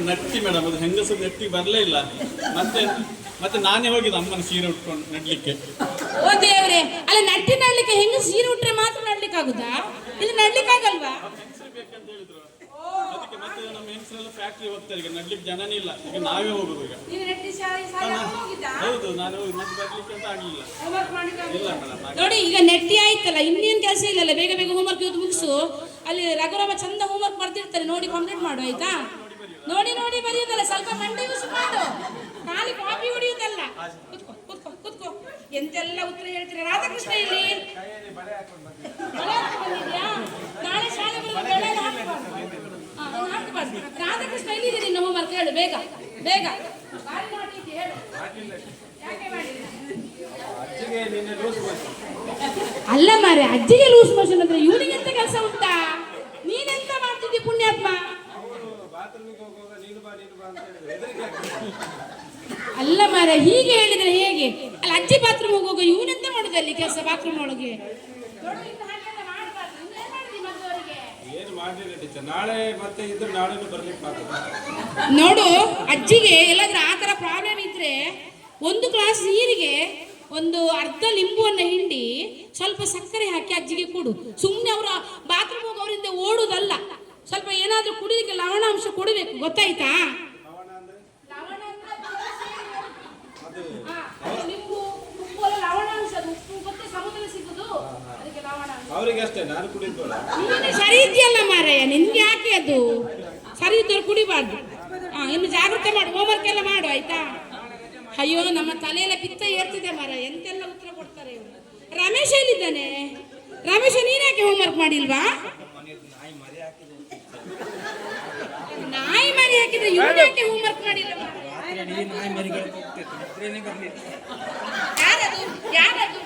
Nutty madam, ಅದು ಹೆಂಗಸರು ನೆಟ್ಟಿ ಬರಲೇ ಇಲ್ಲ. ಮತ್ತೆ ಮತ್ತೆ ನಾನೇ ಹೋಗಿದ್ದು ಅಮ್ಮನ ಸೀರೆ ಉಟ್ಕೊಂಡು ನಡ್ಲಿಕ್ಕೆ. ಓ ದೇವ್ರೆ, ಅಲ್ಲ ನಟ್ಟಿ ನಡ್ಲಿಕ್ಕೆ ಹೆಂಗ ಸೀರೆ ಉಟ್ರೆ ಮಾತ್ರ ನಡ್ಲಿಕ್ಕೆ ಆಗುದಾ? ಇದು ನಡ್ಲಿಕ್ಕೆ ಆಗಲ್ವಾ? ಬೇಕಂತ ಹೇಳಿದ್ರು. ಅದಕ್ಕೆ ಮತ್ತೆ ನಮ್ಮ ಹೆಂಗಸರೆಲ್ಲ ಫ್ಯಾಕ್ಟ್ರಿ ಹೋಗ್ತಾರೆ, ಈಗ ನಡ್ಲಿಕ್ಕೆ ಜನನೇ ಇಲ್ಲ, ಈಗ ನಾವೇ ಹೋಗುದು ಈಗ. ಹೌದು, ನಾನು ಮತ್ತೆ ಬರ್ಲಿಕ್ಕೆ ಅಂತ ಆಗ್ಲಿಲ್ಲ. ಇಲ್ಲ ಮೇಡಮ್. ನೋಡಿ ಈಗ ನೆಟ್ಟಿ ಆಯ್ತಲ್ಲ, ಇನ್ನೇನು ಕೆಲಸ ಇಲ್ಲಲ್ಲ, ಬೇಗ ಬೇಗ ಹೋಮ್ವರ್ಕ್ ಇವತ್ತು ಮುಗಿಸು. ಅಲ್ಲಿ ರಘುರಾಮ ಚಂದ ಹೋಮ್ವರ್ಕ್ ಬರ್ತಿರ್ತಾರೆ, ನೋಡಿ ಕಂಪ್ಲೀಟ್ ಮಾಡು ಆಯ್ತಾ? ನೋಡಿ ನೋಡಿ ಬರೆಯೋದಲ್ಲ, ಸ್ವಲ್ಪ ಮಂಡೆ ಯೂಸ್ ಮಾಡು, ಖಾಲಿ ಕಾಪಿ ಹೊಡಿಯೋದಲ್ಲ. ಕುತ್ಕೋ ಕುತ್ಕೋ ಕುತ್ಕೋ. ಎಂತೆಲ್ಲ ಉತ್ತರ ಹೇಳ್ತೀರಾ? ರಾಧಾಕೃಷ್ಣ ಇಲ್ಲಿ ನಾಳೆ ಶಾಲೆ ಹಾಕಬಾರ್ದು. ರಾಧಾಕೃಷ್ಣ ಎಲ್ಲಿದೆ ನಿನ್ನ ಹೋಮ್ವರ್ಕ್? ಹೇಳು ಬೇಗ ಬೇಗ. ಅಲ್ಲ ಮಾರೆ, ಅಜ್ಜಿಗೆ ಲೂಸ್ ಮೋಷನ್ ಅಂದ್ರೆ ಇವನಿಗೆ ಎಂತ ಕೆಲಸ ಉಂಟಾ? ನೀನೆಂತ ಮಾಡ್ತಿದ್ದಿ ಪುಣ್ಯಾತ್ಮ? ಅಲ್ಲ ಮಾರೆ, ಹೀಗೆ ಹೇಳಿದ್ರೆ ಹೇಗೆ? ಅಲ್ಲ, ಅಜ್ಜಿ ಬಾತ್ರೂಮ್ ಹೋಗುವಾಗ ಇವನೆಂತ ಮಾಡುದಲ್ಲಿ ಕೆಲಸ ಬಾತ್ರೂಮ್ ಒಳಗೆ? ನೋಡು, ಅಜ್ಜಿಗೆ ಎಲ್ಲಾದ್ರೂ ಆ ತರ ಪ್ರಾಬ್ಲಮ್ ಇದ್ರೆ ಒಂದು ಗ್ಲಾಸ್ ನೀರಿಗೆ ಒಂದು ಅರ್ಧ ಲಿಂಬುವನ್ನು ಹಿಂಡಿ ಸ್ವಲ್ಪ ಸಕ್ಕರೆ ಹಾಕಿ ಅಜ್ಜಿಗೆ ಕೊಡು. ಸುಮ್ಮನೆ ಅವರ ಬಾತ್ರೂಮ್ ಹೋಗೋರಿಂದ ಓಡುದಲ್ಲ, ಸ್ವಲ್ಪ ಏನಾದ್ರೂ ಕುಡಿಲಿಕ್ಕೆ ಲವಣಾಂಶ ಕೊಡಬೇಕು, ಗೊತ್ತಾಯ್ತಾ? ಲಿಂಬು ಉಪ್ಪು ಎಲ್ಲ ಲವಣಾಂಶ, ಉಪ್ಪು ಮತ್ತೆ ಸಮುದ್ರ ಸಿಗುದು, ಅದಕ್ಕೆ ಲವಣಾಂಶ. ಅವರಿಗೆ ಅಷ್ಟೇ, ನಾನು ಕುಡಿದ್ವಲ್ಲ. ನೀನು ಸರಿ ಇದೆಯಲ್ಲ ಮಾರಯ್ಯ, ನಿನ್ಗೆ ಯಾಕೆ ಅದು? ಸರಿ ಇದ್ದವ್ರು ಕುಡಿಬಾರ್ದು. ಇನ್ನು ಜಾಗ್ರತೆ ಮಾಡು, ಹೋಮ್ವರ್ಕ್ ಎಲ್ಲ ಮಾಡು ಆಯ್ತಾ? ಅಯ್ಯೋ, ನಮ್ಮ ತಲೆಯೆಲ್ಲ ಪಿತ್ತ ಏರ್ತಿದೆ ಮಾರ, ಎಂತೆಲ್ಲ ಉತ್ತರ ಕೊಡ್ತಾರೆ ಇವರು. ರಮೇಶ್ ಎಲ್ಲಿದ್ದಾನೆ? ರಮೇಶ್, ನೀನ್ಯಾಕೆ ಹೋಮ್ವರ್ಕ್ ಮಾಡಿಲ್ವಾ? ನಾಯಿ ಮರಿ ಹಾಕಿದ್ರೆ ಇವ್ರು ಯಾಕೆ ಹೋಮ್ವರ್ಕ್ ಮಾಡಿಲ್ಲ? ಯಾರದು ಯಾರದು